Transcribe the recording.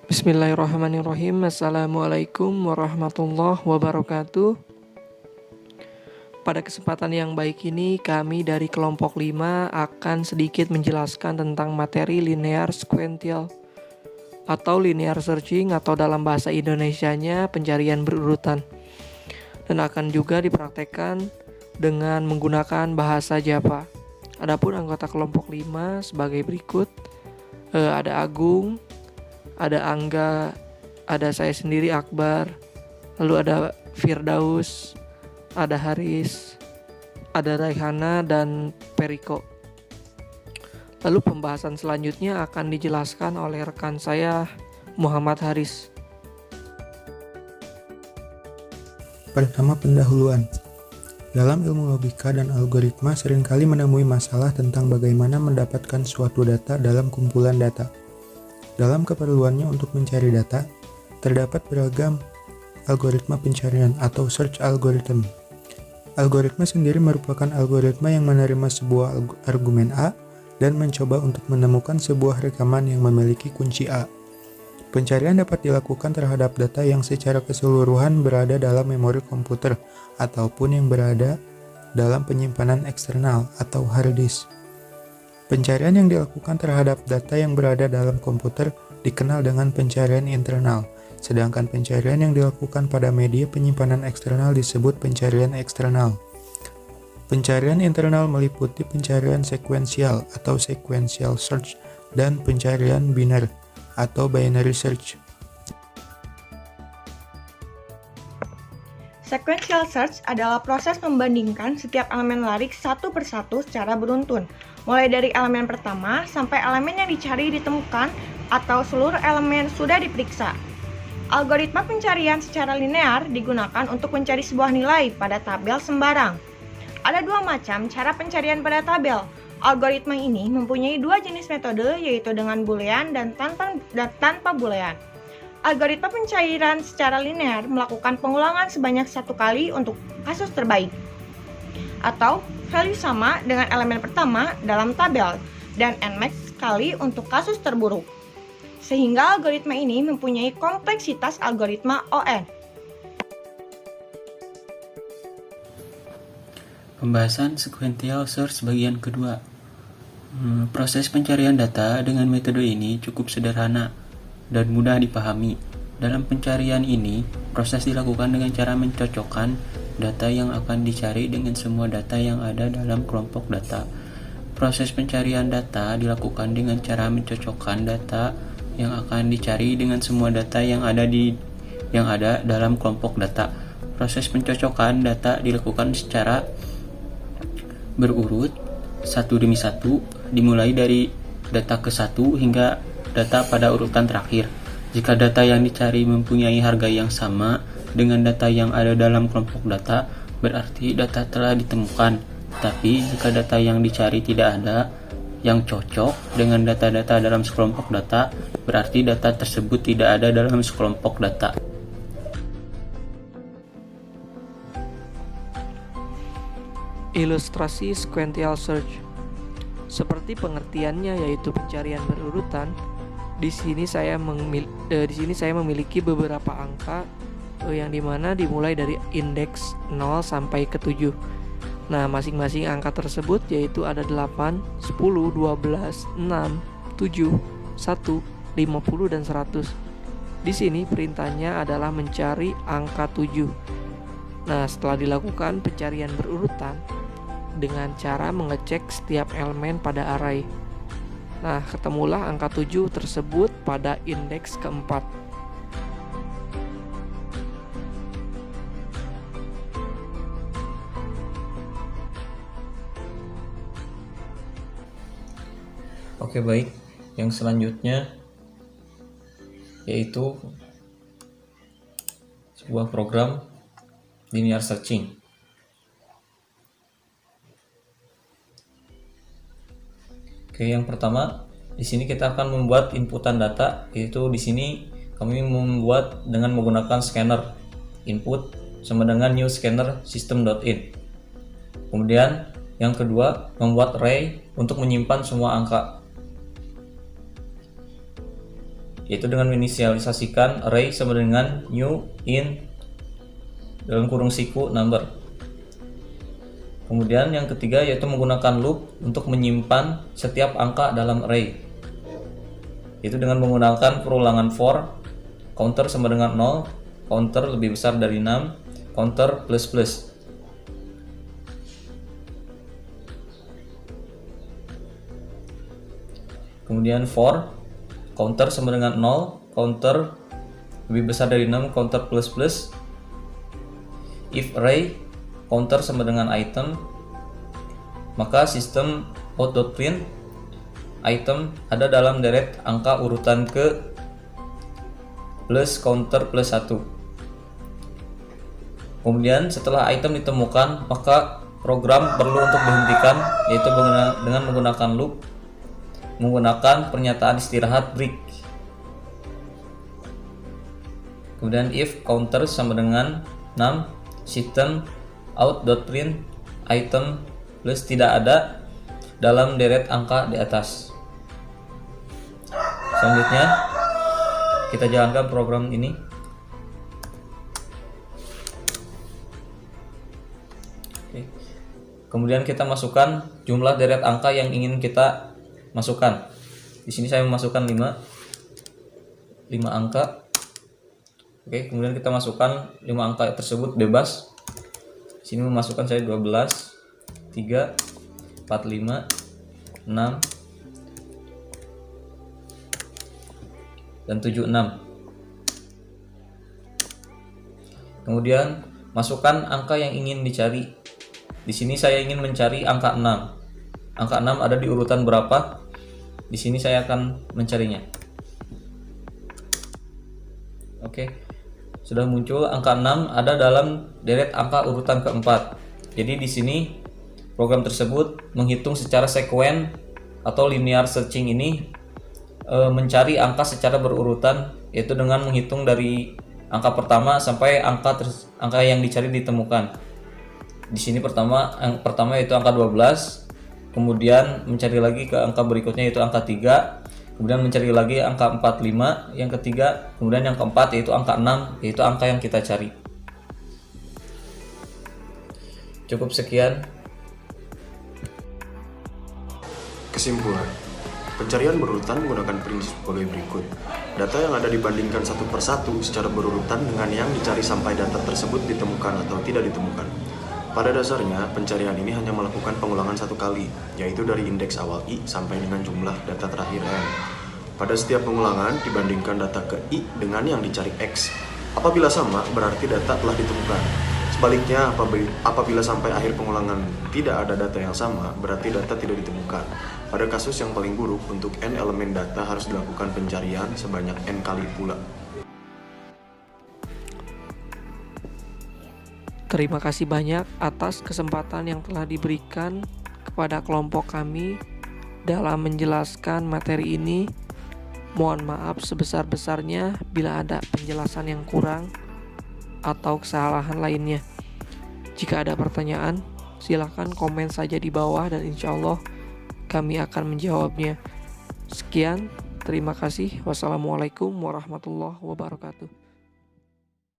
Bismillahirrahmanirrahim. Assalamualaikum warahmatullahi wabarakatuh. Pada kesempatan yang baik ini, kami dari kelompok 5 akan sedikit menjelaskan tentang materi linear sequential atau linear searching, atau dalam bahasa Indonesianya pencarian berurutan, dan akan juga dipraktekkan dengan menggunakan bahasa Java. Adapun anggota kelompok 5 sebagai berikut. Ada Agung, ada Angga, ada saya sendiri Akbar, lalu ada Firdaus, ada Haris, ada Raihana, dan Periko. Lalu pembahasan selanjutnya akan dijelaskan oleh rekan saya Muhammad Haris. Pertama, pendahuluan. Dalam ilmu logika dan algoritma seringkali menemui masalah tentang bagaimana mendapatkan suatu data dalam kumpulan data. Dalam keperluannya untuk mencari data, terdapat beragam algoritma pencarian atau search algorithm. Algoritma sendiri merupakan algoritma yang menerima sebuah argumen A dan mencoba untuk menemukan sebuah rekaman yang memiliki kunci A. Pencarian dapat dilakukan terhadap data yang secara keseluruhan berada dalam memori komputer ataupun yang berada dalam penyimpanan eksternal atau hard disk. Pencarian yang dilakukan terhadap data yang berada dalam komputer dikenal dengan pencarian internal, sedangkan pencarian yang dilakukan pada media penyimpanan eksternal disebut pencarian eksternal. Pencarian internal meliputi pencarian sekuensial atau sequential search dan pencarian biner atau binary search. Sequential search adalah proses membandingkan setiap elemen larik satu persatu secara beruntun, mulai dari elemen pertama sampai elemen yang dicari ditemukan atau seluruh elemen sudah diperiksa. Algoritma pencarian secara linear digunakan untuk mencari sebuah nilai pada tabel sembarang. Ada dua macam cara pencarian pada tabel. Algoritma ini mempunyai dua jenis metode, yaitu dengan boolean dan tanpa boolean. Algoritma pencarian secara linear melakukan pengulangan sebanyak satu kali untuk kasus terbaik, atau value sama dengan elemen pertama dalam tabel, dan nmax kali untuk kasus terburuk. Sehingga algoritma ini mempunyai kompleksitas algoritma ON. Pembahasan sequential search bagian kedua. Proses pencarian data dengan metode ini cukup sederhana dan mudah dipahami. Dalam pencarian ini, proses dilakukan dengan cara mencocokkan data yang akan dicari dengan semua data yang ada dalam kelompok data. Proses pencarian data dilakukan dengan cara mencocokkan data yang akan dicari dengan semua data yang ada dalam kelompok data. Proses pencocokan data dilakukan secara berurut satu demi satu, dimulai dari data ke-1 hingga data pada urutan terakhir. Jika data yang dicari mempunyai harga yang sama dengan data yang ada dalam kelompok data, berarti data telah ditemukan. Tapi jika data yang dicari tidak ada yang cocok dengan data-data dalam sekelompok data, berarti data tersebut tidak ada dalam sekelompok data. Ilustrasi sequential search. Seperti pengertiannya, yaitu pencarian berurutan. Di sini saya memiliki beberapa angka yang dimana dimulai dari indeks 0 sampai ke 7. Nah, masing-masing angka tersebut yaitu ada 8, 10, 12, 6, 7, 1, 50, dan 100. Di sini perintahnya adalah mencari angka 7. Nah, setelah dilakukan pencarian berurutan dengan cara mengecek setiap elemen pada array. Nah, ketemulah angka 7 tersebut pada indeks keempat. Oke, baik. Yang selanjutnya yaitu sebuah program linear searching. Oke, yang pertama di sini kita akan membuat inputan data, yaitu di sini kami membuat dengan menggunakan scanner input sama dengan new scanner system.in. Kemudian yang kedua, membuat array untuk menyimpan semua angka. yaitu dengan menginisialisasikan array sama dengan new in dalam kurung siku number. Kemudian yang ketiga yaitu menggunakan loop untuk menyimpan setiap angka dalam array, yaitu dengan menggunakan perulangan for, counter sama dengan 0, counter lebih besar dari 6, counter plus plus. Kemudian for, counter sama dengan 0, counter lebih besar dari 6, counter plus plus. If array, counter sama dengan item, maka sistem out.print item ada dalam deret angka urutan ke plus counter plus 1. Kemudian setelah item ditemukan, maka program perlu untuk dihentikan, yaitu dengan menggunakan loop, menggunakan pernyataan istirahat break. Kemudian if counter sama dengan 6, system out.print item plus tidak ada dalam deret angka di atas. Selanjutnya kita jalankan program ini. Oke. Kemudian kita masukkan jumlah deret angka yang ingin kita masukkan. Di sini saya memasukkan 5 angka. Oke, kemudian kita masukkan 5 angka tersebut bebas. Di sini memasukkan saya 12, 3, 4, 5, 6 dan 7, 6. Kemudian masukkan angka yang ingin dicari. Di sini saya ingin mencari angka 6. Angka 6 ada di urutan berapa? Di sini saya akan mencarinya. Oke. Sudah muncul angka 6 ada dalam deret angka urutan keempat. Jadi di sini program tersebut menghitung secara sekuen atau linear searching ini mencari angka secara berurutan, yaitu dengan menghitung dari angka pertama sampai angka yang dicari ditemukan. Di sini yang pertama yaitu angka 12. Kemudian mencari lagi ke angka berikutnya yaitu angka 3, kemudian mencari lagi angka 45 yang ketiga, kemudian yang keempat yaitu angka 6, yaitu angka yang kita cari. Cukup sekian. Kesimpulan, pencarian berurutan menggunakan prinsip sebagai berikut. Data yang ada dibandingkan satu per satu secara berurutan dengan yang dicari sampai data tersebut ditemukan atau tidak ditemukan. Pada dasarnya, pencarian ini hanya melakukan pengulangan satu kali, yaitu dari indeks awal I sampai dengan jumlah data terakhir N. Pada setiap pengulangan, dibandingkan data ke I dengan yang dicari X. Apabila sama, berarti data telah ditemukan. Sebaliknya, apabila sampai akhir pengulangan tidak ada data yang sama, berarti data tidak ditemukan. Pada kasus yang paling buruk, untuk N elemen data harus dilakukan pencarian sebanyak N kali pula. Terima kasih banyak atas kesempatan yang telah diberikan kepada kelompok kami dalam menjelaskan materi ini. Mohon maaf sebesar-besarnya bila ada penjelasan yang kurang atau kesalahan lainnya. Jika ada pertanyaan, silakan komen saja di bawah dan insya Allah kami akan menjawabnya. Sekian, terima kasih. Wassalamualaikum warahmatullahi wabarakatuh.